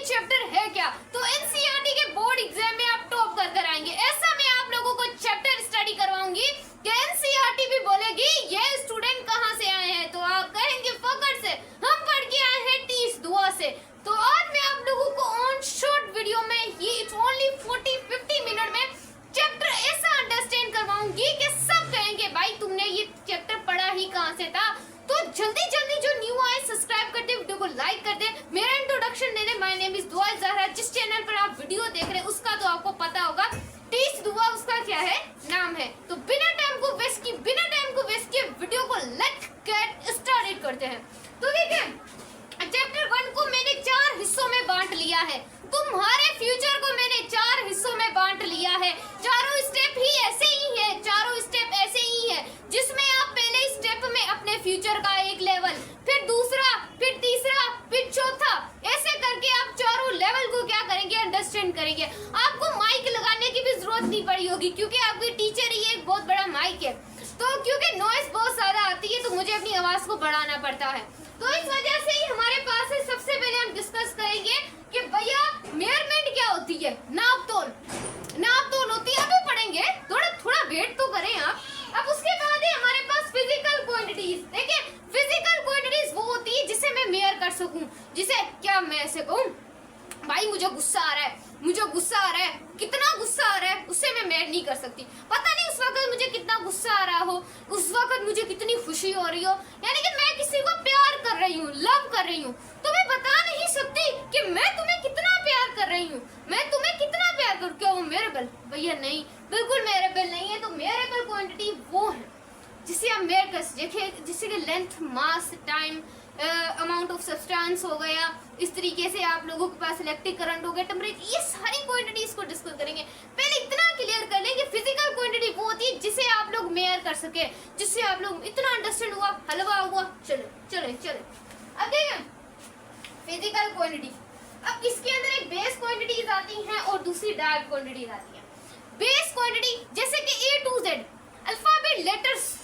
Chapter है क्या, तो एनसीईआरटी के बोर्ड एग्जाम में आप टॉप कर कर आएंगे। ऐसा मैं आप लोगों को चैप्टर स्टडी करवाऊंगी कि एनसीईआरटी भी बोलेगी ये स्टूडेंट कहाँ से आए हैं, तो आप कहेंगे फकर से, हम पढ़ के आए हैं 30 दुआ से। तो आज मैं आप लोगों को ऑन शॉर्ट वीडियो में ये ओनली 40-50 मिनट में चैप्टर ऐसा अंडरस्टैंड करवाऊंगी कि सब कहेंगे भाई तुमने ये चैप्टर पढ़ा ही कहाँ से था। तो जल्दी जल्दी जो न्यू आए सब्सक्राइब कर दे, वीडियो को लाइक कर दे, मेरा introduction they they. My name is दुआ ज़हरा। जिस चैनल पर आप वीडियो देख रहे हैं उसका तो आपको पता होगा, टीच दुआ उसका क्या है नाम है। तो बिना टाइम को वेस्ट किए वीडियो को लेट्स गेट स्टार्टेड करते हैं। तो देखिए चैप्टर 1 को मैंने 4 हिस्सों में बांट लिया है। तुम्हारे फ्यूचर को मैंने 4 हिस्सों में बांट लिया है। चारों स्टेप ही ऐसे ही है, चारों स्टेप ऐसे ही है, जिसमें आप पहले स्टेप में अपने फ्यूचर का एक लेवल, फिर दूसरा, फिर तीसरा, फिर चौथा, ऐसे करके आप चारों लेवल को क्या करेंगे अंडरस्टैंड करेंगे। आपको माइक लगाने की भी जरूरत नहीं पड़ी होगी क्योंकि आपकी टीचर ही एक बहुत बड़ा माइक है। तो क्योंकि नॉइस बहुत ज्यादा आती है तो मुझे अपनी आवाज को बढ़ाना पड़ता है, तो इस वजह से ही हमारे पास है। सबसे पहले हम डिस्कस करेंगे कि भैया मेजरमेंट क्या होती है, नाप-तोल होती है, अभी पढ़ेंगे, थोड़ा वेट तो करें आप। अब उसके बाद है हमारे पास फिजिकल क्वांटिटीज। देखिए फिजिकल क्वांटिटीज वो होती है जिसे मैं मेजर कर सकूं, जिसे क्या मैं ऐसे कहूं भाई मुझे गुस्सा आ रहा है, कितना गुस्सा आ रहा है उससे मैं मेजर नहीं कर सकती। पता नहीं उस वक्त मुझे कितना गुस्सा आ रहा हो, उस वक्त मुझे कितनी खुशी हो रही हो, यानी कि मैं किसी को प्यार कर रही हूँ, लव कर रही हूँ, तो मैं बता नहीं सकती कि मैं तुम्हें कितना प्यार कर रही हूँ, मैं तुम्हें कितना प्यार कर। क्या वो मेरेबल? भैया नहीं, बिल्कुल मेरेबल नहीं है। तो मेरेबल क्वांटिटी वो है जिसे हम मेजर कर सके, जिससे कि length, mass, time, amount of substance हो गया, इस तरीके से आप लोगों के पास इलेक्ट्रिक करंट हो गया, टेम्परेचर, ये सारी क्वांटिटीज को डिस्कस करेंगे। पहले इतना क्लियर कर लें कि फिजिकल क्वांटिटी वो होती है जिसे आप लोग मेजर कर सके, जिससे आप लोग इतना अंडरस्टैंड हुआ, हलवा हुआ। चले अब देखिए फिजिकल क्वांटिटी। अब इसके अंदर एक बेस क्वांटिटीज आती हैं और दूसरी डायरेक्ट क्वांटिटीज आती हैं। बेस क्वांटिटी जैसे कि A to Z alphabet,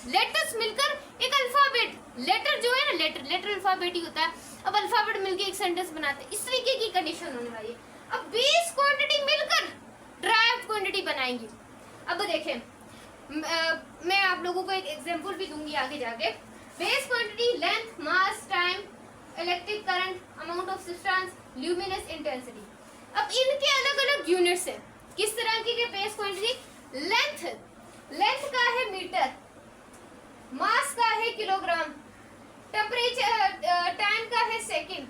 letters मिलकर एक अल्फाबेट, लेटर जो है ना, लेटर अल्फाबेट ही होता है। अब अल्फाबेट मिलकर एक सेंटेंस बनाते हैं, इस तरीके की कंडीशन होने वाली है। अब बेस क्वांटिटी मिलकर डायरेक्ट क्वांटिटी बनाएंगे। अब देखें मैं आप लोगों को एक एग्जांपल भी दूंगी आगे जाके। Base quantity length, mass, time, electric current, amount of substance, luminous intensity. अब इनके अलग अलग यूनिट्स हैं। किस तरह की बेस क्वांटिटी? लेंथ का है मीटर, मास का है किलोग्राम, टेम्परेचर, टाइम का है सेकंड।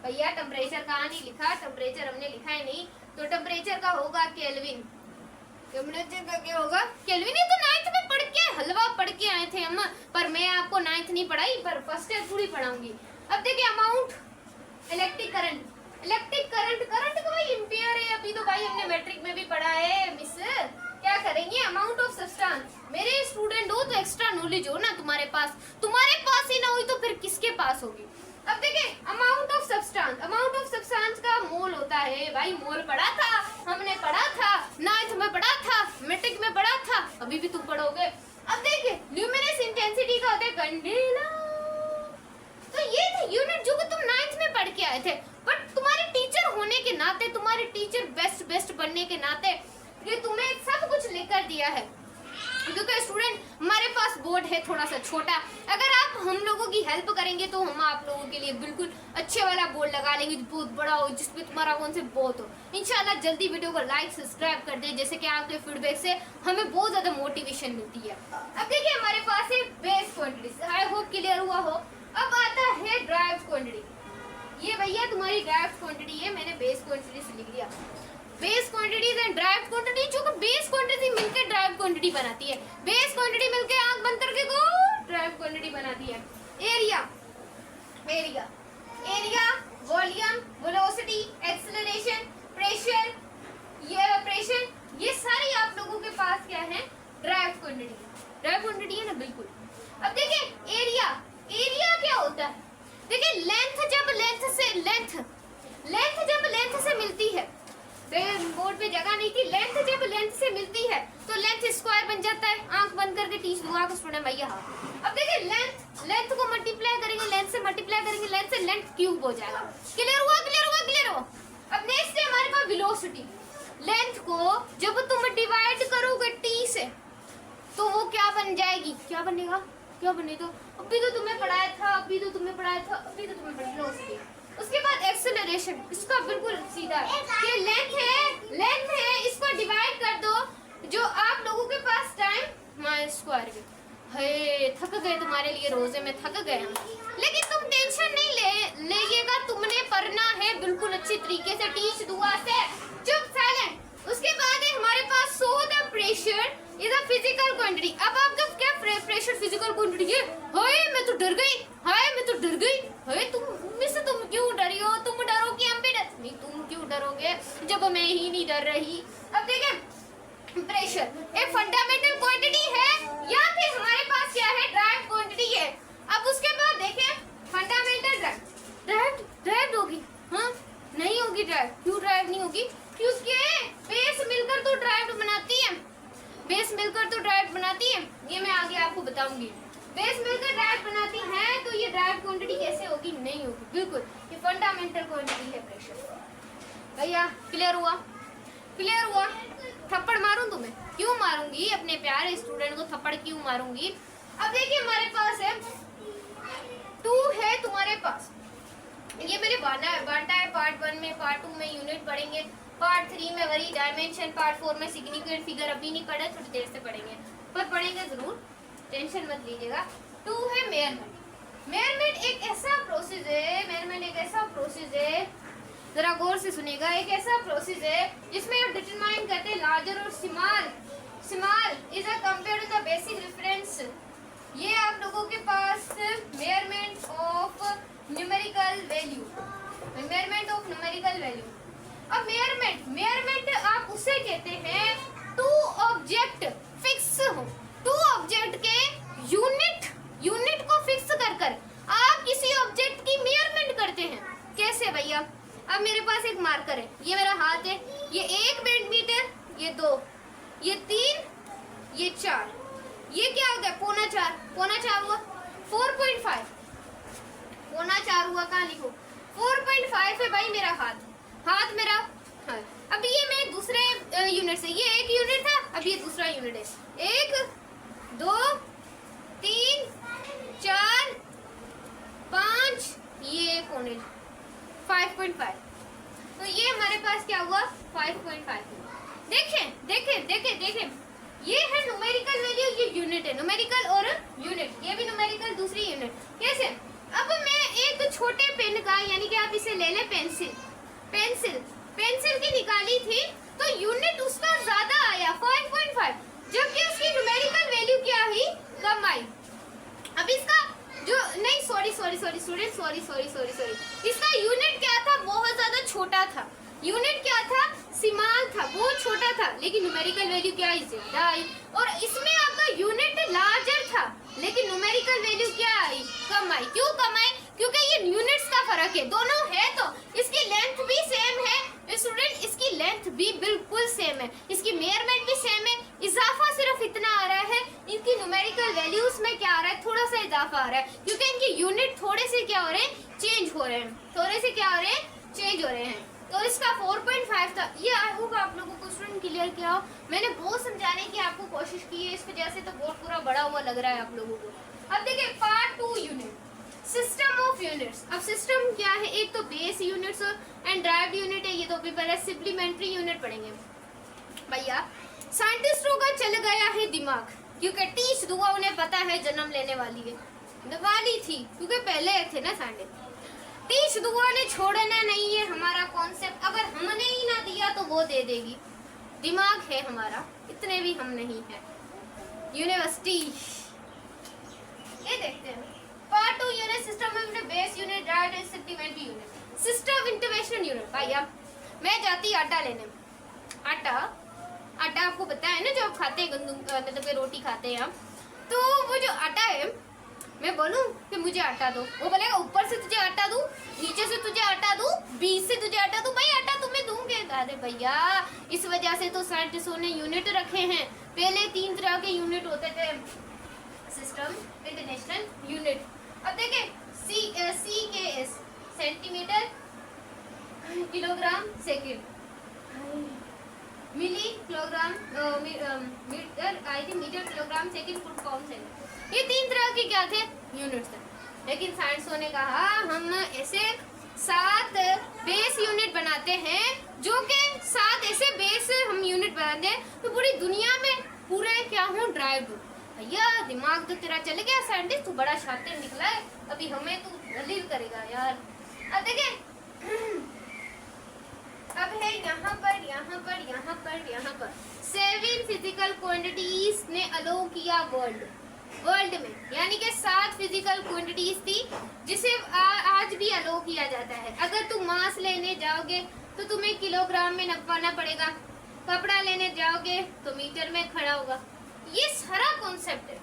भैया टेम्परेचर कहाँ नहीं लिखा, टेम्परेचर हमने लिखा है नहीं, तो टेम्परेचर का होगा केल्विन। टेम्परेचर का क्या होगा? केल्विन। ये तो 9th में पढ़ के हलवा पढ़ के आए थे हम, पर मैं आपको 9th नहीं पढ़ाई, पर फर्स्ट ईयर पूरी पढ़ाऊंगी। अब देखिए अमाउंट, इलेक्ट्रिक करंट का भाई एम्पियर है। अभी तो भाई हमने मैट्रिक में भी पढ़ा है मिस। क्या करेंगे? Amount of substance. मेरे स्टूडेंट हो तो एक्स्ट्रा नॉलेज हो ना तुम्हारे पास ही ना हुई तो फिर किसके पास होगी। अब देखिए अमाउंट ऑफ सब्सटेंस का मोल होता है। भाई मोल पढ़ा था, हमने पढ़ा था, 9th में पढ़ा था, मैट्रिक में पढ़ा था, अभी भी तुम पढ़ोगे। अब देखिए ल्यूमिनस इंटेंसिटी का होता है कैंडेला। तो ये थे यूनिट जो कि तुम 9th में पढ़ के आए थे, बट तुम्हारे टीचर होने के नाते, तुम्हारे टीचर बेस्ट बनने के नाते ये तुम्हें सब कुछ लेकर दिया है। क्योंकि स्टूडेंट हमारे पास बोर्ड है थोड़ा सा छोटा, अगर आप हम लोगों की हेल्प करेंगे तो हम आप लोगों के लिए बिल्कुल अच्छे वाला बोर्ड लगा लेंगे, बहुत बड़ा हो, जिसपे तुम्हारा कॉन्सेप्ट बहुत हो। इंशाल्लाह जल्दी वीडियो को लाइक सब्सक्राइब कर दे, जैसे कि आपके फीडबैक से हमें बहुत ज्यादा मोटिवेशन मिलती है। अब देखिए हमारे पास है base quantity, I hope clear हुआ हो। अब आता है ड्राइव्ड क्वांटिटी। ये भैया तुम्हारी ड्राइव्ड क्वांटिटी है, मैंने बेस क्वांटिटी से लिख दिया। Base quantities and derived quantity, जो कि बेस क्वांटिटी मिलकर ड्राइव्ड क्वांटिटी बनाती है। बेस क्वांटिटी मिलकर आंख बंद करके को ड्राइव्ड क्वांटिटी बनाती है। Area, volume, velocity, acceleration, pressure, ये सारी आप लोगों के पास क्या है? ड्राइव्ड क्वांटिटी है ना, बिल्कुल। अब देखिए एरिया क्या होता है? देखिए लेंथ जब लेंथ से मिलती है, बोर्ड पे जगह नहीं थी, जब लेंथ से मिलती है तो लेंथ स्क्वायर बन जाता है। आंख बंद करके टीच दूंगा को स्टूडेंट भैया। अब देखिए लेंथ को मल्टीप्लाई करेंगे, लेंथ से क्यूब हो जाएगा। क्लियर हुआ? अब नेक्स्ट है हमारे पास वेलोसिटी। लेंथ को जब तुम डिवाइड करोगे टी से तो वो क्या बन जाएगी, क्या बनेगा, क्या बनेगा, अभी तो तुम्हें पढ़ाया था, वेलोसिटी। उसके बाद एक्सेलरेशन, इसका बिल्कुल सीधा ये लेंथ है, इसको डिवाइड कर दो, जो आप लोगों के पास टाइम माइनस स्क्वायर में। थक गए, तुम्हारे लिए रोजे में थक गए हम, लेकिन तुम टेंशन नहीं लेइएगा, तुमने पढ़ना है बिल्कुल अच्छी तरीके से, टीच दुआ से, चुप साइलेंट। उसके बाद है हमारे पास so the pressure is a physical quantity. अब आपका क्या प्रेशर फिजिकल क्वांटिटी है? हाय मैं तो डर गई, हाय तुम क्यों डरी हो? तुम डरो कि हम भी डर नहीं, तुम क्यों डरोगे जब मैं ही नहीं डर रही। अब देखें, प्रेशर एक फंडामेंटल क्वांटिटी है या फिर हमारे पास क्या है, ड्राइव क्वांटिटी है। अब उसके बाद देखें फंडामेंटल ड्राइव होगी, हाँ नहीं होगी ड्राइव। क्यों ड्राइव नहीं होगी? क्योंकि बेस मिलकर तो ड्राइव बनाती है, ये मैं आगे आपको बताऊंगी। बेस मिलकर ड्राइव बनाती है, तो ये ड्राइव क्वांटिटी कैसे होगी? नहीं होगी, बिल्कुल ये फंडामेंटल क्वांटिटी है प्रेशर। भैया क्लियर हुआ? थप्पड़ मारूं तुम्हें? क्यों मारूंगी? अपने प्यारे स्टूडेंट को थप्पड़ क्यों मारूंगी? अब देखिए हमारे पास है 2 है तुम्हारे पास, ये मैंने बांटा है पार्ट 1 में, पार्ट 2 में यूनिट पढ़ेंगे, पार्ट 3 में वही डायमेंशन, पार्ट 4 में सिग्निफिकेंट फिगर। अभी नहीं पढ़े, थोड़ी देर से पढ़ेंगे, पर पढ़ेंगे जरूर, टेंशन मत लीजिएगा। 2 है मेयरमेंट एक ऐसा प्रोसेस है, जरा गौर से सुनिएगा, एक ऐसा प्रोसेस है जिसमें आप डिटरमाइन करते हैं लार्जर और small is a compare to the basic reference. ये आप लोगों के पास मेयरमेंट ऑफ न्यूमेरिकल वैल्यू। अब मेयरमेंट आप उसे कहते हैं 2 ऑब्जेक्ट फिक्स हो, 2 ऑब्जेक्ट के यूनिट को फिक्स कर आप किसी ऑब्जेक्ट की मेयरमेंट करते हैं। कैसे भैया? अब मेरे पास एक मार्कर है, ये मेरा हाथ है, ये 1 सेंटीमीटर, ये 2, ये 3, ये 4, ये क्या हो गया? पौना चार हुआ, 4.5 पौना 4 हुआ, कहाँ लिखो? 4.5 है भाई मेरा हाथ मेरा। हाँ। अब ये मैं दूसरे यूनिट से, ये एक यूनिट था, अब ये दूसरा यूनिट है, 1 2 3 4 5, ये पौने 5.5, तो ये हमारे पास क्या हुआ? 5.5। देखें, ये है न्यूमेरिकल वैल्यू, ये यूनिट है, न्यूमेरिकल और यूनिट, ये भी न्यूमेरिकल, दूसरी यूनिट। कैसे? अब मैं एक छोटे पेन का, यानी कि आप इसे ले लें पेंसिल की निकाली थी, तो यूनिट उसका ज्यादा आया 5.5, जबकि उसकी न्यूमेरिकल वैल्यू क्या ही? कम आई। अब इसका जो नहीं सॉरी इसका यूनिट क्या था? बहुत ज्यादा छोटा था, यूनिट क्या था? स्मॉल था, बहुत छोटा था, लेकिन न्यूमेरिकल वैल्यू क्या आई? ज्यादा आई। और इसमें आपका यूनिट लार्जर था, लेकिन न्यूमेरिकल वैल्यू क्या आई? कम आई। क्यों कम आई? क्योंकि ये यूनिट्स का फर्क है, दोनों है तो इसकी लेंथ भी सेम है स्टूडेंट, इसकी लेंथ भी बिल्कुल सेम है, इसकी मेजरमेंट भी सेम है, इजाफा सिर्फ इतना आ रहा है, इनकी न्यूमेरिकल वैल्यूज में क्या आ रहा है? थोड़ा सा इजाफा आ रहा है, क्योंकि इनके यूनिट थोड़े से क्या हो रहे हैं? चेंज हो रहे हैं, तो इसका 4.5 था। ये आई होप आप लोगों को स्टूडेंट क्लियर किया हो। मैंने बहुत समझाने की आपको कोशिश की है, इस वजह से तो बहुत पूरा बड़ा हुआ लग रहा है आप लोगों को। अब देखिए part 2 unit, system of units. अब सिस्टम क्या है? एक तो base units and derived unit है, ये तो अभी पहले सप्लीमेंट्री यूनिट पढ़ेंगे। भैया साइंटिस्टों का चल गया है दिमाग, क्योंकि टीच दुआ उन्हें पता है जन्म लेने वाली है, दिवाली थी, क्योंकि पहले थे ना साइंटिस्ट। टीच दुआ ने छोड़ना नहीं है हमारा कॉन्सेप्ट, अगर हमने ही ना दिया तो वो दे देगी। दिमाग है हमारा, इतने भी हम नहीं है। यूनिवर्सिटी ये देखते हैं part 2 unit, system of base unit, derived and supplementary unit, system intervention unit. भैया मैं जाती आटा लेने, आटा आपको पता है ना, जो आप खाते हैं गंदम, मतलब कि रोटी खाते हैं हम, तो वो जो आटा है, मैं बोलूं कि मुझे आटा दो, वो बोलेगा ऊपर से तुझे आटा दूं, नीचे से तुझे आटा दूं, बीच से तुझे आटा दूं। भाई आटा तुम्हें दूंगे? अरे भैया इस वजह से तो साइंटिस्टों ने यूनिट रखे हैं। पहले 3 तरह के यूनिट होते थे, सिस्टम इंटरनेशनल यूनिट। अब देखें CKS centimetre, kilogram, gram second foot pound second, ये 3 तरह के क्या थे, यूनिट्स थे। लेकिन साइंसों ने कहा हम ऐसे 7 बेस यूनिट बनाते हैं, जो कि 7 ऐसे बेस हम यूनिट बनाते हैं तो पूरी दुनिया में पूरे क्या हूँ ड्राइव हूँ। भैया दिमाग तो तेरा चल गया, साइंटिस्ट तू बड़ा शातिर निकला है, अभी हमें तू दलील करेगा यार। अब देखिए अब है यहाँ पर यहाँ पर यहाँ पर यहाँ पर 7 फिजिकल क्वांटिटीज ने अलो किया वर्ल्ड में, यानी कि 7 फिजिकल क्वांटिटीज थी जिसे आज भी अलो किया जाता है। अगर तुम मास लेने जाओगे तो तुम्हें किलोग्राम में नपाना पड़ेगा, कपड़ा लेने जाओगे तो मीटर में खड़ा होगा। ये सारा कॉन्सेप्ट है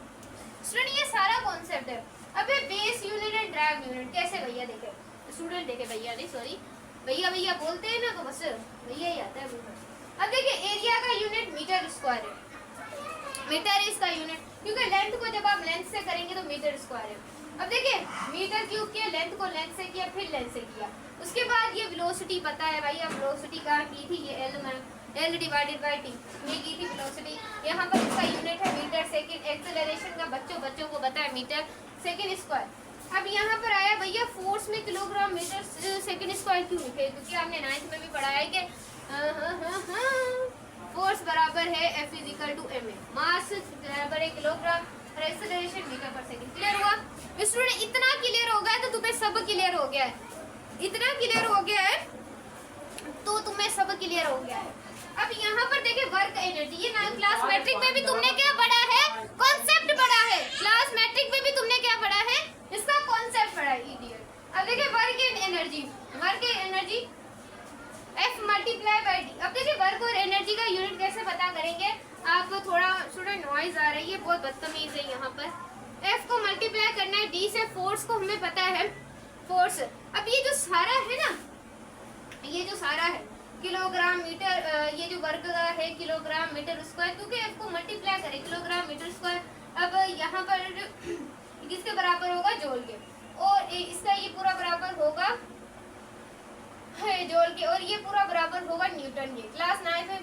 स्टूडेंट, ये सारा कॉन्सेप्ट है। अब ये base unit and drive unit कैसे भैया देखे, स्टूडेंट देखे भैया नहीं सॉरी भैया भैया बोलते हैं ना तो बस भैया ही आता है मुंह में। अब देखिए एरिया का यूनिट मीटर स्क्वायर है, मीटर इसका यूनिट, क्योंकि लेंथ को जब आप लेंथ से करेंगे तो मीटर स्क्वायर है। अब देखिए मीटर क्यूब किया, लेंथ को लेंथ से किया, फिर लेंथ से किया, उसके बाद ये वेलोसिटी पता है भाई, अब वेलोसिटी कहाँ की थी, ये एल में एल डिवाइडेड बाई टी ये की थी वेलोसिटी। यहाँ पर इसका यूनिट है मीटर सेकंड, एक्सेलरेशन का बच्चों को पता है मीटर सेकंड स्क्वायर। अब यहाँ पर आया भैया फोर्स में किलोग्राम मीटर सेकंड स्क्वायर क्यों लिखे, क्योंकि आपने 9th में भी पढ़ा है कि फोर्स बराबर है F इक्वल टू ma, मास बराबर है किलोग्राम और एक्सेलरेशन मीटर पर सेकंड। क्लियर हुआ स्टूडेंट? इतना क्लियर हो गया तो तुम्हें सब क्लियर हो गया है, इतना क्लियर हो गया है तो तुम्हें सब क्लियर हो गया है। अब यहाँ पर देखिए वर्क एनर्जी, ये क्लास मैट्रिक में भी तुमने क्या पढ़ा है, कॉन्सेप्ट पढ़ा है। क्लास मैट्रिक में भी तुमने क्या पढ़ा है, इसका कॉन्सेप्ट पढ़ा है इडियट। अब देखिए work energy F multiply by D. अब देखिए वर्क और एनर्जी का यूनिट कैसे पता करेंगे, आप थोड़ा स्टूडेंट नॉइज आ रही है, बहुत बदतमीज है यहाँ पर। F को मल्टीप्लाई करना है D से, फोर्स को हमें पता है फोर्स। अब ये जो सारा है ना, ये जो सारा है किलोग्राम मीटर, ये जो वर्ग का है किलोग्राम मीटर स्क्वायर, क्योंकि F को मल्टीप्लाई करें किलोग्राम मीटर स्क्वायर। अब यहाँ पर किसके बराबर होगा, जोल के, और इसका ये पूरा बराबर होगा जोल के, और ये पूरा बराबर होगा न्यूटन के। क्लास 9 में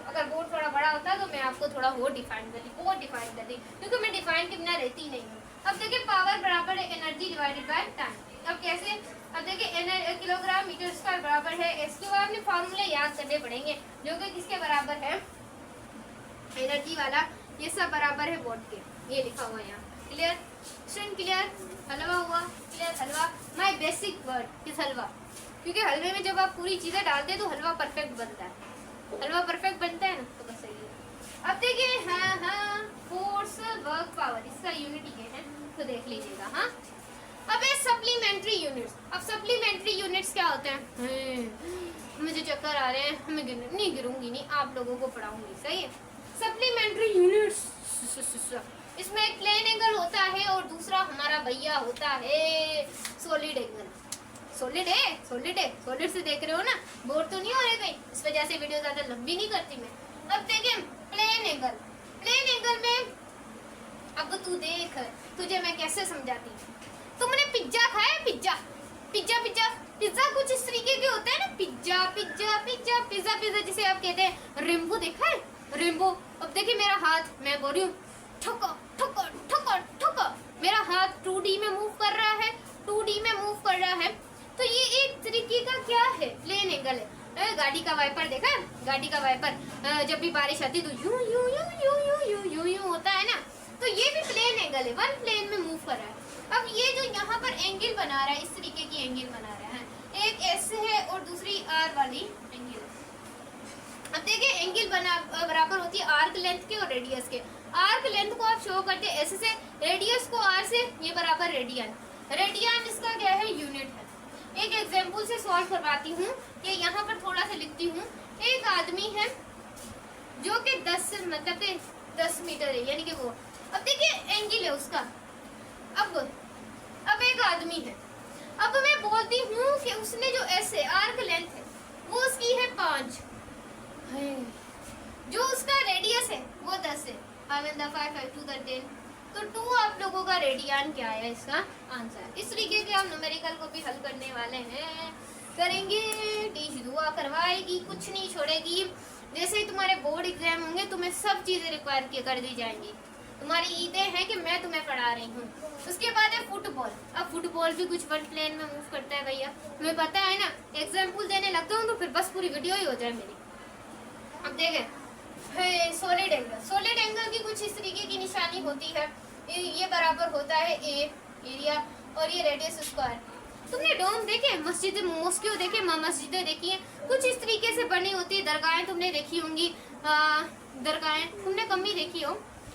अगर बोर्ड थोड़ा बड़ा होता तो मैं आपको थोड़ा वो डिफाइन कर दी, क्योंकि मैं डिफाइन के बिना रहती नहीं हूँ। अब देखिए पावर बराबर है एनर्जी डिवाइडेड बाय टाइम। अब कैसे, अब देखिए किलोग्राम मीटर स्क्वायर बराबर है, इसके बाद आपने फार्मूले याद करने पड़ेंगे जो कि किसके बराबर है, एनर्जी वाला, ये सब बराबर है वॉट के, ये लिखा हुआ है यहाँ। Clear student, clear? हलवा हुआ clear, halwa my basic word is halwa, क्योंकि हलवे में जब आप पूरी चीजें डालते हैं तो हलवा परफेक्ट बनता है, हलवा परफेक्ट बनता है ना, तो बस सही है। अब देखिए फोर्स वर्क पावर, इसका यूनिट ये है तो देख लीजिएगा। हाँ अब ये सप्लीमेंट्री यूनिट्स। अब सप्लीमेंट्री यूनिट्स क्या होते हैं, मुझे चक्कर आ रहे हैं, मैं नहीं गिरूंगी नहीं, आप लोगों को पढ़ाऊंगी, सही है। सप्लीमेंट्री यूनिट्स, इसमें एक प्लेन एंगल होता है और दूसरा हमारा भैया होता है सॉलिड एंगल। सॉलिड से देख रहे हो ना, बोर तो नहीं हो रहे कहीं, इस वजह से वीडियो ज्यादा लंबी नहीं करती मैं। अब देखिए प्लेन एंगल में, अब तू देख तुझे मैं कैसे समझाती हूँ। तुमने पिज्जा खाया, पिज्जा कुछ इस तरीके के होते हैं ना, पिज्जा जिसे आप कहते हैं। रेम्बो देखा है, रेम्बो। अब देखिए मेरा हाथ, मैं बोल रही हूँ ठोको, मेरा हाथ 2D में मूव कर रहा है, तो ये एक तरीके का क्या है, प्लेन एंगल है। गाड़ी का वाइपर देखा है, गाड़ी का वाइपर जब भी बारिश आती है तो यूं होता है ना, तो ये भी प्लेन एंगल है, वन प्लेन में मूव कर रहा है। अब ये जो यहाँ पर एंगल बना रहा है, इस तरीके की एंगल बना रहा है, एक एस है और दूसरी आर वाली एंगल। अब देखिए एंगल बराबर होती है आर्क लेंथ के और रेडियस के। आर्क लेंथ को आप शो करते हैं एस से, रेडियस को आर से, ये बराबर रेडियन इसका क्या है, यूनिट है। एक एग्जाम्पल से सॉल्व करवाती हूँ कि यहाँ पर थोड़ा सा लिखती हूँ। एक आदमी है जो कि 10 मीटर है, यानी कि वो, अब देखिए एंगल है उसका। अब एक आदमी है, अब मैं बोलती हूँ कि उसने जो एस है, आर्क लेंथ है, वो उसकी है 5, जो उसका रेडियस है वो 10 है। 5 2 10, तो 2 आप लोगों का रेडियन क्या है इसका आंसर। इस तरीके के हम न्यूमेरिकल को भी हल करने वाले हैं, करेंगे। टीच दुआ करवाएगी, कुछ नहीं छोड़ेगी। जैसे ही तुम्हारे बोर्ड एग्जाम होंगे तुम्हें सब चीजें रिक्वायर कर दी जाएंगी, तुम्हारी ईदें हैं कि मैं तुम्हें पढ़ा रही हूँ। उसके बाद है फुटबॉल। अब फुटबॉल भी कुछ वर्ड प्लेन में मूव करता है भैया, तुम्हें पता है ना। एग्जाम्पल देने लगता हूँ तो फिर बस पूरी वीडियो ही हो जाए मेरी। अब देखें सॉलिड एंगल। सॉलिड एंगल की कुछ इस तरीके की निशानी होती है। ये बराबर होता है ए एरिया और ये रेडियस स्क्वायर। तुमने डोम देखे, मस्जिद मॉस्को देखे, मस्जिदें देखी हैं, कुछ इस तरीके से बनी होती है। दरगाहें तुमने देखी होंगी, दरगाहें तुमने कम ही देखी हो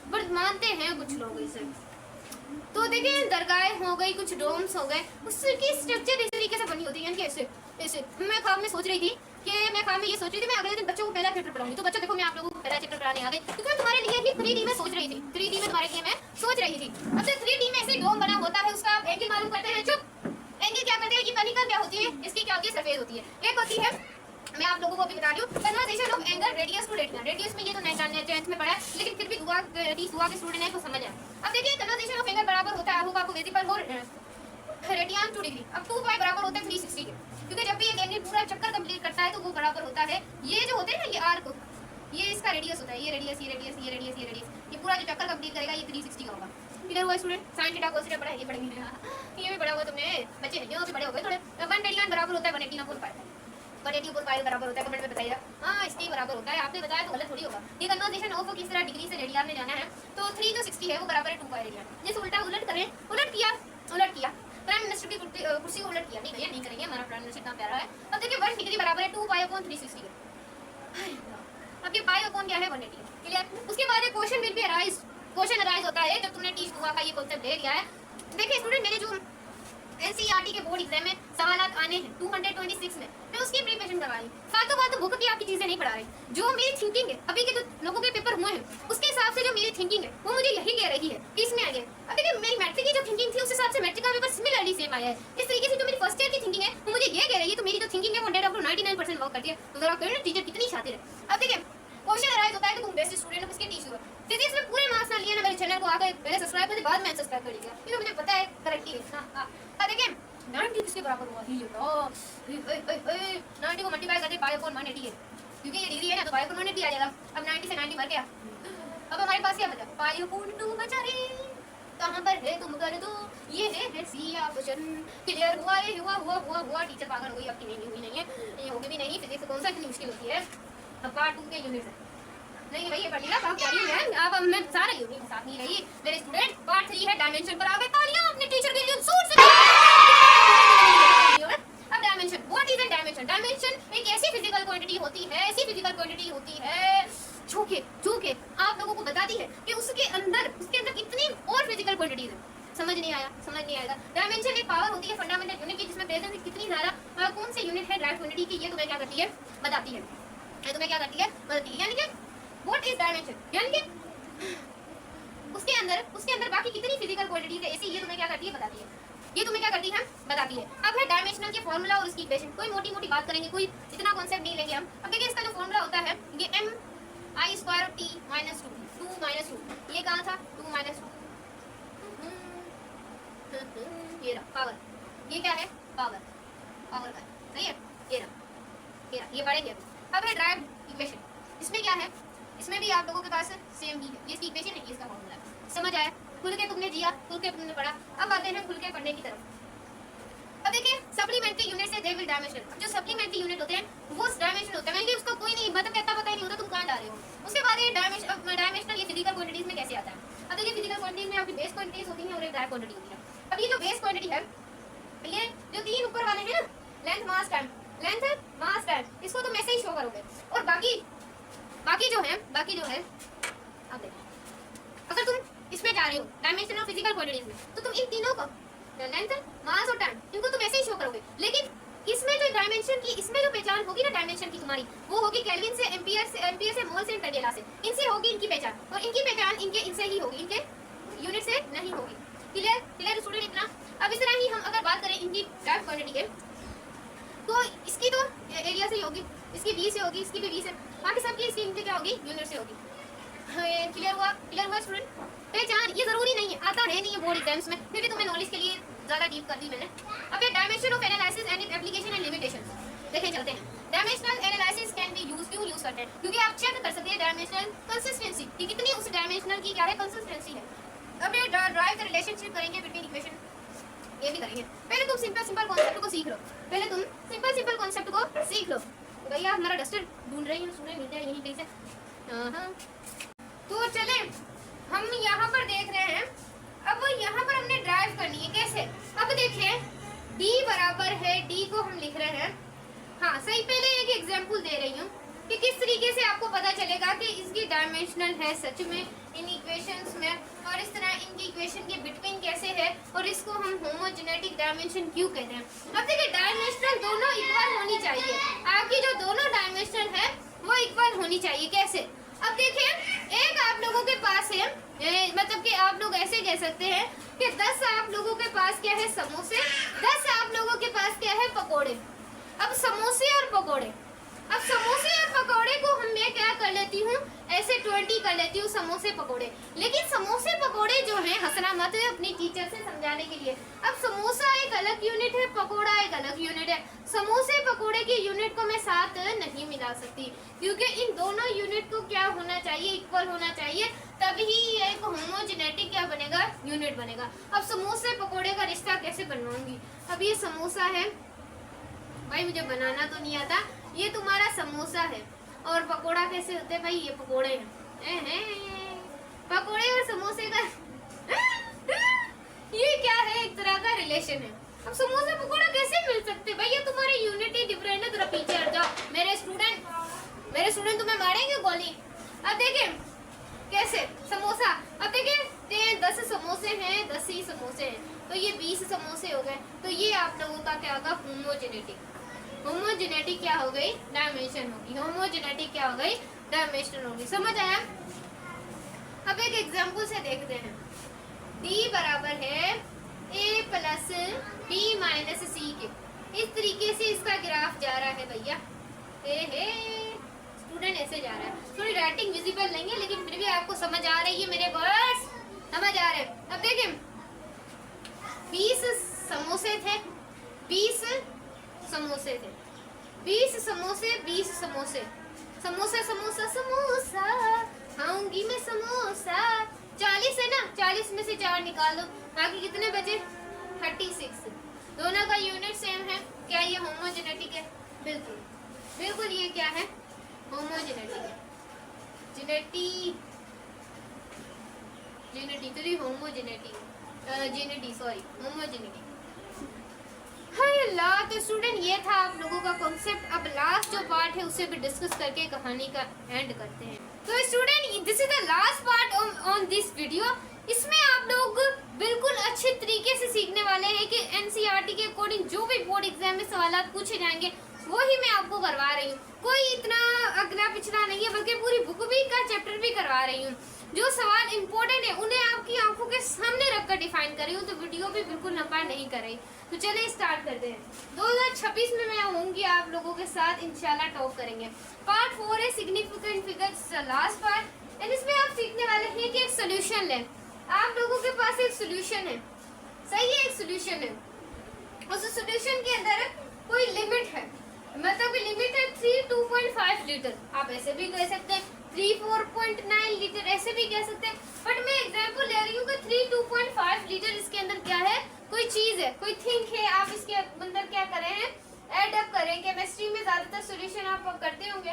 बट मानते हैं कुछ लोग इसे। तो देखिए दरगाहें हो गई, कुछ डोम्स हो गए, उसकी स्ट्रक्चर इस तरीके से बनी होती है। ऐसे ऐसे मैं ख्वाब में सोच रही थी कि मैं ख्वाब में ये सोच रही थी मैं अगले दिन बच्चों को पहला चैप्टर पढ़ाऊंगी। तो बच्चों देखो मैं आप लोगों को पहला चैप्टर पढ़ाने आ गई क्योंकि मैं तुम्हारे लिए ही 3D में सोच रही थी। 3D में तुम्हारे लिए मैं सोच रही थी। अब से 3D में ऐसे डोम बना होता है, उसका एंगल मालूम करते हैं। चुप, एंगल क्या करते हैं कि कनिकल क्या होती है, इसकी क्या होती है, सरफेस होती है। एक होती है, मैं आप लोगों को अभी बता रही हूँ, conversion of angle radius to retina. Radius में ये तो नहीं जानने 10th में पढ़ा है, लेकिन फिर भी दुआ के स्टूडेंट है को समझ आए। अब देखिए कन्वर्जेशन ऑफ एंगल बराबर होता है, होगा आपको विजिबल हो रेडियन टू डिग्री। अब 2 पाई बराबर होता है 360 के, क्योंकि जब भी एक एंगल पूरा चक्कर कंप्लीट करता है तो वो बराबर होता है, ये जो होते हैं ना ये आर्क, ये इसका रेडियस होता है, ये रेडियस ये रेडियस ये रेडियस ये रेडियस, ये पूरा जो चक्कर कंप्लीट करेगा ये 360 का होगा। क्लियर हुआ student? Sine theta cos theta पढ़ा है, ये पढ़ेंगे। ये भी पढ़ा हुआ तुमने, बच्चे नहीं हो अभी बड़े हो गए थोड़े। 1 रेडियन बराबर होता है 180/π। 180/π बराबर होता है, कमेंट में बताइएगा। हाँ इसके बराबर होता है, आपने बताया तो गलत थोड़ी होगा। ये कन्वर्जेशन ऑफ किस तरह डिग्री से रेडियन में जाना है, तो 3 जो 60 है वो बराबर है 2 पाई रेडियन। जैसे उल्टा उलट करें, उलट किया प्राइम मिनिस्टर की कुर्सी को उलट किया। नहीं भैया नहीं करेंगे, हमारा प्राइम मिनिस्टर इतना प्यारा है। अब देखिए 1 डिग्री बराबर है 2 पाई/360 के। अब ये पाई अपॉन क्या है 180। क्लियर? उसके बाद एक question will be arise, question arise होता है जब तुमने टीच हुआ का ये कॉन्सेप्ट ले लिया है। देखिए स्टूडेंट मेरे जो एनसीईआरटी के बोर्ड एग्जाम में सवालात आने हैं 226 में, मैं उसकी प्रिपरेशन करवा रही हूँ। फालतू फालतू बुक की आपकी चीजें नहीं पढ़ा रही। जो मेरी थिंकिंग है अभी के जो लोगों के पेपर हुए हैं उसके हिसाब से जो मेरी थिंकिंग है वो मुझे यही कह रही है कि इसमें आगे। अब देखिए मेरी मैट्रिक की जो थिंकिंग थी उस हिसाब से मैट्रिक का पेपर सिमिलरली सेम आया है। इस तरीके से जो मेरी फर्स्ट ईयर की थिंकिंग है वो मुझे ये कह रही है, तो मेरी जो थिंकिंग है वो 99% वर्क करती है। तो जरा करो टीचर कितनी शातिर है। अब देखिए क्वेश्चन अराइज होता है कि तुम बेस्ट स्टूडेंट हो, किसके टीच हुआ। फिजिक्स में पूरे मार्क्स ना लिए ना, मेरे चैनल को आकर पहले सब्सक्राइब कर, बाद में सब्सक्राइब कर लीजिएगा, क्योंकि मुझे पता है करेक्टली है। अब देखिए 90 किसके बराबर हुआ, ये लो 90 को मल्टीप्लाई करते π/180 है, क्योंकि ये डिग्री है ना तो π/180 आ जाएगा। अब 90 से 90 मर गया, अब हमारे पास क्या बचा, π/2 बचा रे। कहां पर है तुम कर दो, ये है सिया क्वेश्चन। क्लियर हुआ रे, हुआ। टीचर पागल हो गई, आपकी नहीं हुई नहीं है, ये होगी भी नहीं। फिजिक्स कौन सा इतनी मुश्किल होती है। अब पार्ट 2 के यूनिट है नहीं भाई, ये पढ़ लिया आप क्या रही है। अब मैं सारा यूनिट साथ नहीं रही मेरे स्टूडेंट। पार्ट 3 है डायमेंशन पर आ गए। तालियां अपने टीचर के लिए जोर से। अब dimension, what is a dimension? Dimension एक ऐसी फिजिकल क्वांटिटी होती है जो कि आप लोगों को बताती है कि उसके अंदर कितनी और फिजिकल क्वांटिटीज है। समझ नहीं आएगा। डायमेंशन एक पावर होती है फंडामेंटल यूनिट की, जिसमें प्रेजेंस में कितनी ज्यादा कौन से यूनिट है ड्राइव क्वांटिटी की, ये तुम्हें क्या करती है बताती है। यानी कि व्हाट इज डायमेंशन, यानी कि उसके अंदर बाकी कितनी फिजिकल क्वांटिटीज है ऐसी, ये तुम्हें क्या करती है बताती है। अब है डायमेंशनल के फॉर्मूला और उसकी इक्वेशन। कोई मोटी बात करेंगे, कोई इतना कॉन्सेप्ट नहीं लेंगे हम। अब देखिए इसका जो फॉर्मूला होता है ये mi² t - 2 ये कहाँ था 2 - 2 ये रहा पावर। ये क्या है पावर का, सही है। ये रहा ये पढ़ेंगे। अब है ड्राइव इक्वेशन। इसमें क्या है, इसमें भी आप लोगों के पास सेम ही है, ये इसकी इक्वेशन है, ये इसका फॉर्मूला है। समझ आया? खुल के तुमने जिया, खुल के तुमने पढ़ा। अब आते हैं खुल के पढ़ने की तरफ। अब देखिए सप्लीमेंट्री यूनिट से दे विल डायमेंशन। जो सप्लीमेंट्री यूनिट होते हैं वो डायमेंशन होता है, उसको कोई नहीं मतलब कहता पता ही नहीं होता तुम कहाँ जा रहे हो। उसके बाद ये डायमेंशनल ये फिजिकल क्वांटिटीज में कैसे आता है। अब देखिए फिजिकल क्वांटिटीज में आपकी बेस क्वांटिटीज होती हैं और एक ड्राइव क्वांटिटी होती है। अब ये जो बेस क्वांटिटी है, ये जो 3 ऊपर वाले हैं ना, लेंथ मास टाइम, इसको तुम ऐसे ही शो करोगे। और बाकी जो है अब देखो, अगर तुम इसमें जा रहे हो डायमेंशन ऑफ फिजिकल क्वांटिटीज में, तो तुम इन तीनों को लेंथ मास और टाइम इनको तुम ऐसे ही शो करोगे। लेकिन इसमें जो डायमेंशन की, इसमें जो पहचान होगी ना डायमेंशन की तुम्हारी, वो होगी केल्विन से, एम्पियर से, मोल से, कैंडेला से। इनसे होगी इनकी पहचान, और इनकी पहचान इनसे ही होगी, इनके यूनिट से नहीं होगी। क्लियर स्टूडेंट इतना। अब इस तरह ही हम अगर बात करें इनकी ड्राइव क्वांटिटी के, तो इसकी तो एरिया से ही होगी, इसकी v से होगी, इसकी भी v से, बाकी सबकी इसकी इनकी क्या होगी यूनिट से होगी। क्लियर हुआ स्टूडेंट? पहचान ये जरूरी नहीं है, आता है नहीं है बोर्ड एग्जाम्स में, फिर भी तुम्हें नॉलेज के लिए ज्यादा डीप कर दी मैंने। अब ये dimension of analysis and application and limitation. देखें चलते हैं। Dimensional analysis can be used, क्यों यूज करते हैं? क्योंकि आप चेक कर सकते हैं डायमेंशनल कंसिस्टेंसी कि कितनी उस डायमेंशनल की क्या है, कंसिस्टेंसी है। अब ये ड्राइव द रिलेशनशिप करेंगे बिटवीन इक्वेशन, ये भी करेंगे। पहले तुम सिंपल सिंपल कॉन्सेप्ट को सीख लो, पहले तुम सिंपल सिंपल कॉन्सेप्ट को सीख लो। भैया हमारा डस्टर ढूंढ रही है, सुने मिलता है यहीं कहीं से। हाँ तो चले हम यहाँ पर देख रहे हैं। अब यहाँ पर हमने ड्राइव करनी है, कैसे? अब देखिए d बराबर है, d को हम लिख रहे हैं। हाँ सही, पहले एक एग्जांपल दे रही हूँ कि किस तरीके से आपको पता चलेगा कि इसकी डायमेंशनल है सच में इन इक्वेशंस में, और इस तरह इनकी इक्वेशन के बिटवीन कैसे है, और इसको हम होमोजेनेटिक डायमेंशन क्यों कहते हैं। अब देखिए डायमेंशनल दोनों इक्वल होनी चाहिए, आपकी जो दोनों डायमेंशनल है वो इक्वल होनी चाहिए। कैसे? अब देखिए एक आप लोगों के पास है, मतलब कि आप लोग ऐसे कह सकते हैं कि 10 आप लोगों के पास क्या है, समोसे, 10 आप लोगों के पास क्या है, पकोड़े। अब समोसे और पकोड़े, अब समोसे और पकोड़े को हम मैं क्या कर लेती हूँ, ऐसे 20 कर लेती हूँ समोसे पकोड़े। लेकिन समोसे पकोड़े जो हैं, हंसना मत है अपनी टीचर से समझाने के लिए। अब समोसा एक अलग यूनिट है, पकोड़ा एक अलग यूनिट है। समोसे पकोड़े की यूनिट को मैं साथ नहीं मिला सकती, क्योंकि इन दोनों यूनिट को क्या होना चाहिए, इक्वल होना चाहिए, तभी एक होमोजेनेटिक क्या बनेगा, यूनिट बनेगा। अब समोसे पकोड़े का रिश्ता कैसे बनवाऊंगी? अब ये समोसा है, भाई मुझे बनाना तो नहीं आता, ये तुम्हारा समोसा है, और पकोड़ा कैसे होते हैं भाई, ये पकोड़े हैं। पकोड़े और समोसे का ये क्या है, एक तरह का रिलेशन है। अब समोसा पकोड़ा कैसे मिल सकते भाई, ये तुम्हारे यूनिट ही डिफरेंट है। थोड़ा पीछे हट जाओ, मेरे स्टूडेंट तुम्हें मारेंगे गोली। अब देखिए कैसे समोसा, अब देखिए 10 समोसे हैं, 10 ही समोसे हैं, तो ये 20 समोसे हो गए। तो ये आप लोगों का क्या होगा, होमोजेनेटिक। होमोजेनेटिक क्या हो गई, डायमेंशन होगी। होमोजेनेटिक क्या हो गई, डायमेंशन होगी। समझ आया? अब एक एग्जांपल से देखते हैं। d बराबर है a plus b minus c के, इस तरीके से इसका ग्राफ जा रहा है भैया। स्टूडेंट ऐसे जा रहा है, थोड़ी राइटिंग विजिबल नहीं है, लेकिन फिर भी आपको समझ आ रही है, मेरे वर्ड्स समझ आ रहे हैं। अब देखिए 20 समोसे थे, 20 समोसे थे, 20 समोसे, 20 समोसे, समोसा समोसा समोसा, खाऊंगी मैं समोसा। 40 है ना, 40 में से 4 निकाल दो, बाकी कितने बचे, 36। दोनों का यूनिट सेम है, क्या ये होमोजेनेटिक है? बिल्कुल बिल्कुल, ये क्या है, होमोजेनेटिक है। होमोजेनेटिक। हाय अल्लाह। तो स्टूडेंट ये था आप लोगों का कॉन्सेप्ट। अब लास्ट जो पार्ट है उसे भी डिस्कस करके कहानी का एंड करते हैं। तो student this is the last part on this video. इसमें आप लोग बिल्कुल अच्छे तरीके से सीखने वाले हैं कि एनसीईआरटी के अकॉर्डिंग जो भी बोर्ड एग्जाम में सवाल पूछे जाएंगे वो ही मैं आपको करवा रही हूँ। कोई इतना अगला पिछला नहीं है, बल्कि पूरी बुक भी का चैप्टर भी करवा रही हूँ। जो सवाल इम्पोर्टेंट है उन्हें आपकी आंखों के सामने रखकर डिफाइन कर रही हूँ, तो वीडियो भी बिल्कुल लंबा नहीं कर रही। तो चलिए स्टार्ट करते हैं। 2026 में मैं होंगी आप लोगों के साथ, इंशाल्लाह टॉप करेंगे। पार्ट 4 है significant figures, last part. And इसमें आप सीखने वाले हैं कि एक सोल्यूशन लें। आप लोगों के पास एक सोल्यूशन है, सही है, एक सोल्यूशन है। उस सोल्यूशन के अंदर कोई लिमिट है, मतलब कि लिमिट है 3.2.5 लीटर। आप ऐसे भी कह सकते हैं 3.4.9 लीटर, ऐसे भी कह सकते हैं। बट मैं एग्जांपल ले रही हूँ कि 3.2.5 लीटर इसके अंदर क्या है, कोई चीज है, कोई थिंग है। आप इसके अंदर क्या कर रहे हैं, एड अप कर रहे हैं। केमिस्ट्री में ज्यादातर सोल्यूशन आप करते होंगे।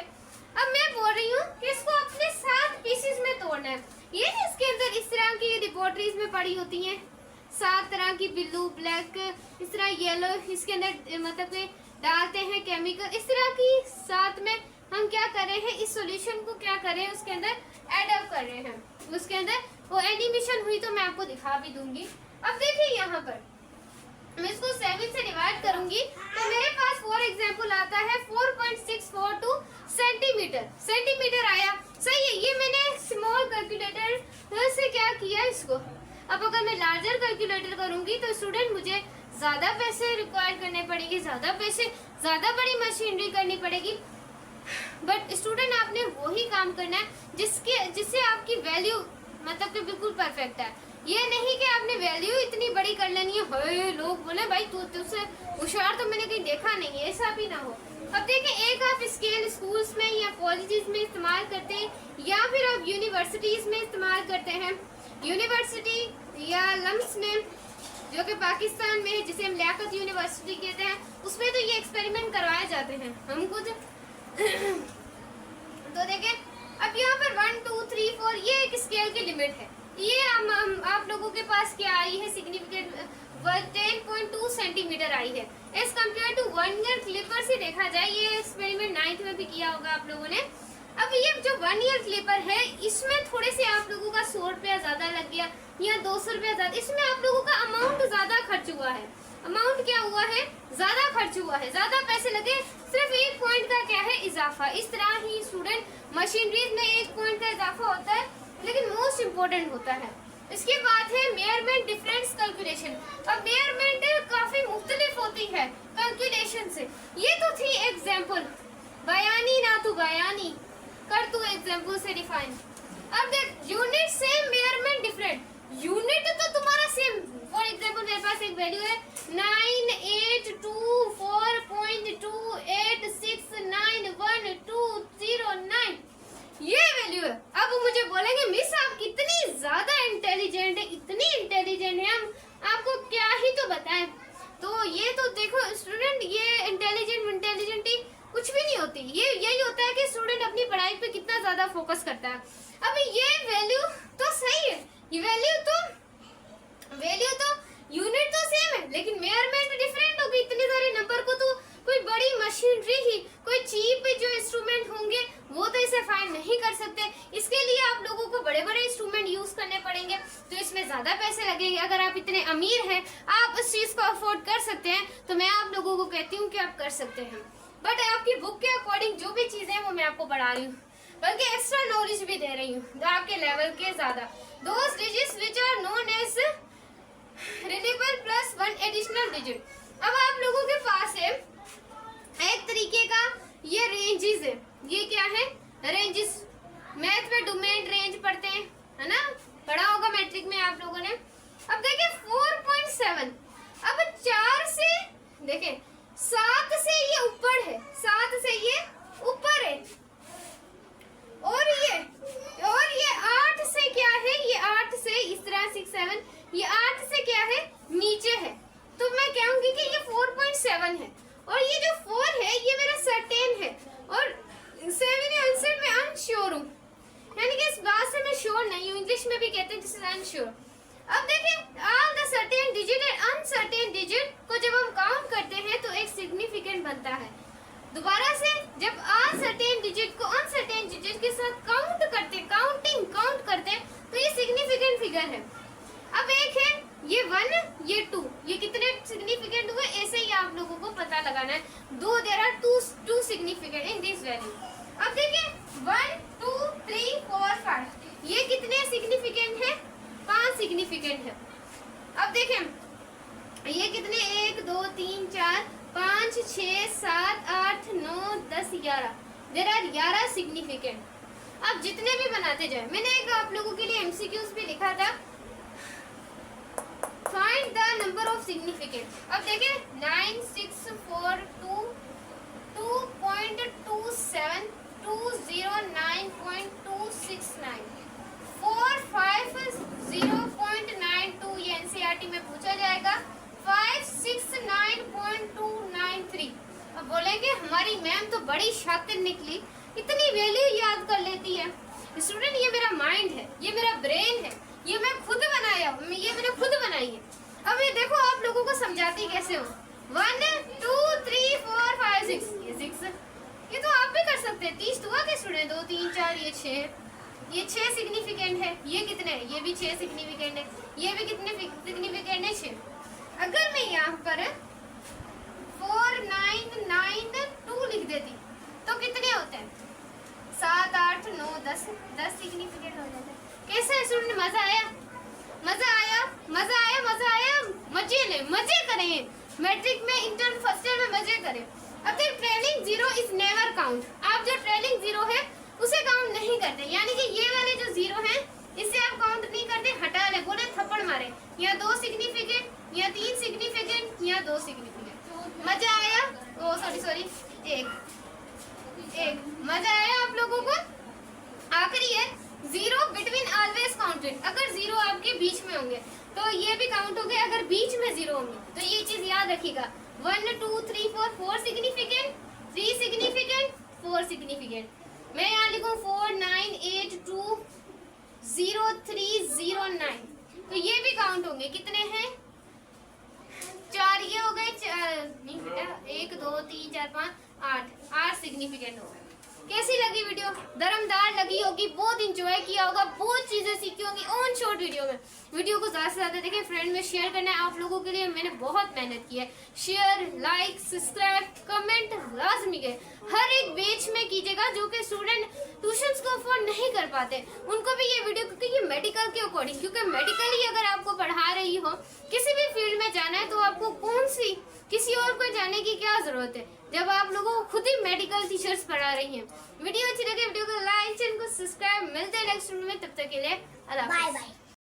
अब मैं बोल रही हूँ कि इसको अपने 7 पीसेस में तोड़ना है। ये इसके अंदर इस तरह की लेबोरेटरीज में पड़ी होती हैं 7 तरह की, ब्लू, ब्लैक, इस तरह येलो, इसके अंदर मतलब कि डालते हैं केमिकल। इस तरह की 7 में हम क्या कर रहे हैं, इस सॉल्यूशन को क्या कर रहे हैं, उसके अंदर ऐड अप कर रहे हैं। उसके अंदर वो एनिमेशन हुई तो मैं आपको दिखा भी दूंगी। अब देखिए यहाँ पर मैं इसको 7 से डिवाइड करूंगी तो मेरे पास फॉर एग्जांपल आता है 4.642 सेंटीमीटर। सेंटीमीटर आया, सही है। ये मैंने स्मॉल कैलकुलेटर से क्या किया इसको। अब अगर मैं लार्जर कैलकुलेटर करूंगी तो स्टूडेंट मुझे ज्यादा पैसे रिक्वायर करने पड़ेंगे, ज्यादा बड़ी मशीनरी करनी पड़ेगी। बट स्टूडेंट आपने वही काम करना है जिससे आपकी वैल्यू मतलब कि बिल्कुल परफेक्ट है। ये नहीं कि आपने वैल्यू इतनी बड़ी स्टडी कर लेनी है, लोग बोले भाई तू तुझसे होशियार तो मैंने कहीं देखा नहीं है, ऐसा भी ना हो। अब देखें, एक आप स्केल स्कूल्स में या कॉलेजेस में इस्तेमाल करते हैं, या फिर आप यूनिवर्सिटीज में इस्तेमाल करते हैं। यूनिवर्सिटी या लम्स में, जो कि पाकिस्तान में है, जिसे हम लियाकत यूनिवर्सिटी कहते हैं, उसमें तो ये एक्सपेरिमेंट करवाए जाते हैं हम खुद। तो देखें, अब यहाँ पर 1 2 3 4 ये एक स्केल की लिमिट है। ये आप लोगों के पास क्या आई है, सिग्निफिकेंट 10.2 सेंटीमीटर आई है। As compare to 1 year clipper से देखा जाए, ये एक्सपेरिमेंट 9th में भी किया होगा आप लोगों ने। अब ये जो 1 ईयर क्लिपर है, इसमें थोड़े से आप लोगों का 100 रुपया ज्यादा लग गया या 200 रुपया ज्यादा, इसमें आप लोगों का अमाउंट ज्यादा खर्च हुआ है। अमाउंट क्या हुआ है, ज्यादा खर्च हुआ है, ज्यादा पैसे लगे, सिर्फ 1 पॉइंट का क्या है, इजाफा। इस तरह ही स्टूडेंट मशीनरीज में 1 पॉइंट का इजाफा होता है, लेकिन मोस्ट इम्पोर्टेंट होता है। इसके बाद है मेजरमेंट डिफरेंस कैलकुलेशन। अब मेजरमेंट काफी मुख्तलिफ होती है कैलकुलेशन से। ये तो थी एग्जाम्पल, बयानी ना तू बयानी कर, तू एग्जाम्पल से डिफाइन। अब देख, unit same, measurement different. Unit तो तुम्हारा सेम, फॉर एग्जाम्पल मेरे पास एक वैल्यू है 98244.286911209, ये वैल्यू है। अब मुझे बोलेंगे मिस आप इतनी ज्यादा इंटेलिजेंट है, इतनी इंटेलिजेंट है, हम आपको क्या ही तो बताएं। तो ये तो देखो स्टूडेंट, ये इंटेलिजेंटी कुछ भी नहीं होती, ये यही होता है कि स्टूडेंट अपनी पढ़ाई पे कितना ज्यादा फोकस करता है। अब ये वैल्यू तो सही है, ये वैल्यू तो यूनिट तो सेम है, लेकिन मेजरमेंट डिफरेंट होगी। इतने सारे नंबर को तो कोई बड़ी मशीनरी ही, कोई चीप जो इंस्ट्रूमेंट होंगे वो तो इसे फाइंड नहीं कर सकते। इसके लिए आप लोगों को बड़े बड़े इंस्ट्रूमेंट यूज करने पड़ेंगे, तो इसमें ज्यादा पैसे लगेंगे। अगर आप इतने अमीर हैं, आप इस चीज को अफोर्ड कर सकते हैं, तो मैं आप लोगों को कहती हूँ कि आप कर सकते हैं। बट आपकी बुक के अकॉर्डिंग जो भी चीजें हैं वो मैं आपको पढ़ा रही हूँ, बल्कि एक्स्ट्रा नॉलेज भी दे रही हूँ आपके लेवल के ज्यादा। Those digits which are known as reliable plus 1 additional digit. अब आप लोगों के पास है एक तरीके का ये रेंजेस है। ये क्या है, रेंजेस। मैथ में डोमेन रेंज पढ़ते हैं, है ना, पढ़ा होगा मैट्रिक में आप लोगों ने। अब देखिए 4.7, अब 4 से देखें 7 से ये ऊपर है, 7 से ये ऊपर है, और ये 8 से क्या है, ये 8 से इस तरह 6 7, ये 8 से क्या है, नीचे है। तो मैं कहूंगी कि ये 4.7 है, और ये जो 4 है ये मेरा सर्टेन है, और 7 आंसर में अनश्योर हूँ, यानी कि इस बात से मैं श्योर नहीं हूँ। इंग्लिश में भी कहते हैं दिस इज अनश्योर। अब देखें, all the certain digit and uncertain digit को जब हम काउंट करते हैं तो एक सिग्निफिकेंट बनता है। दोबारा से, जब अनसर्टेन डिजिट को अनसर्टेन डिजिट के साथ काउंट करते तो ये सिग्निफिकेंट फिगर है। अब एक है ये 1, ये 2, ये कितने सिग्निफिकेंट हुए, ऐसे ही आप लोगों को पता लगाना है। There are two significant in this value. अब देखिए 1 2 3 4 5, ये कितने सिग्निफिकेंट है, 5 सिग्निफिकेंट है। अब देखें ये कितने, 1 2 3 4 5 6 7 8 9 10 11, देयर आर 11 सिग्निफिकेंट। अब जितने भी बनाते जाए, मैंने एक आप लोगों के लिए एमसीक्यूज भी लिखा था, find the number of significant. अब देखें 9 6 4 2 2.27 209.269 4 5 0.92, ये एनसीईआरटी में पूछा जाएगा। 5 6 9.293। अब बोलेंगे हमारी मैम तो बड़ी शातिर निकली, इतनी वैल्यू याद कर लेती है। स्टूडेंट, ये मेरा माइंड है, ये मेरा ब्रेन है, ये मैं खुद बनाया, ये मैंने खुद बनाई है। अब ये देखो आप लोगों को समझाती कैसे हो। 1 2 3 4 5 6, ये 6, ये तो आप भी कर सकते हैं। 30 हुआ के स्टूडेंट, 2 3 4, ये 6, ये 6 सिग्निफिकेंट है। ये कितने है, ये भी 6 सिग्निफिकेंट है। ये भी कितने सिग्निफिकेंट है, 6। अगर मैं यहाँ पर 4 9 9 2 लिख देती तो कितने होते हैं, 7 8 9 10 सिग्निफिकेंट हो जाते हैं। कैसे स्टूडेंट, मजा आया, मजा आया, मजा आया, मजा आया, मजे ले, मजे करें मैट्रिक में, इंटर फर्स्ट ईयर में मजे करें। अब तक trailing zero is never count. आप जो ट्रेलिंग जीरो है उसे काउंट नहीं करते, यानी कि ये वाले जो जीरो हैं इसे आप काउंट नहीं करते, हटा ले, बोले थप्पड़ मारे। यहाँ 2 सिग्निफिकेंट, यहाँ 3 सिग्निफिकेंट, यहाँ 2 सिग्निफिकेंट। मजा आया? ओ सॉरी एक मजा आया आप लोगों को? आखिरी है, 0 बिटवीन ऑलवेज काउंटेड। अगर 0 आपके बीच में होंगे तो ये भी काउंट हो गए, अगर बीच में 0 होंगे तो ये चीज याद रखिएगा। 1 2 3 4 सिग्निफिकेंट, 3 सिग्निफिकेंट, 4 सिग्निफिकेंट। मैं यहाँ लिखूं 4 9 8 2 0 3 0 9, तो ये भी काउंट होंगे। कितने हैं? 4 ये हो गए, नहीं बेटा 1 2 3 4 5 8 सिग्निफिकेंट हो गए। कैसी लगी वीडियो? दरमदार लगी होगी, बहुत इंजॉय किया होगा, बहुत चीजें सीखी होंगी ऑन शॉर्ट वीडियो में। वीडियो को ज्यादा से ज्यादा देखें, फ्रेंड में शेयर करना है। आप लोगों के लिए मैंने बहुत मेहनत की है। शेयर, लाइक, सब्सक्राइब, कमेंट लाजमी है, हर एक बैच में कीजिएगा। जो कि स्टूडेंट ट्यूशंस को अफोर्ड नहीं कर पाते उनको भी ये वीडियो, क्योंकि ये मेडिकल के अकॉर्डिंग, क्योंकि मेडिकल ही अगर आपको पढ़ा रही हो, किसी भी फील्ड में जाना है तो आपको कौन सी किसी और को जाने की क्या जरूरत है जब आप लोगों को खुद ही मेडिकल टीचर्स पढ़ा रही हैं। वीडियो अच्छी लगे वीडियो को लाइक, चैनल को सब्सक्राइब। मिलते हैं नेक्स्ट वीडियो में, तब तक के लिए अल्लाह हाफ़िज़। Bye bye.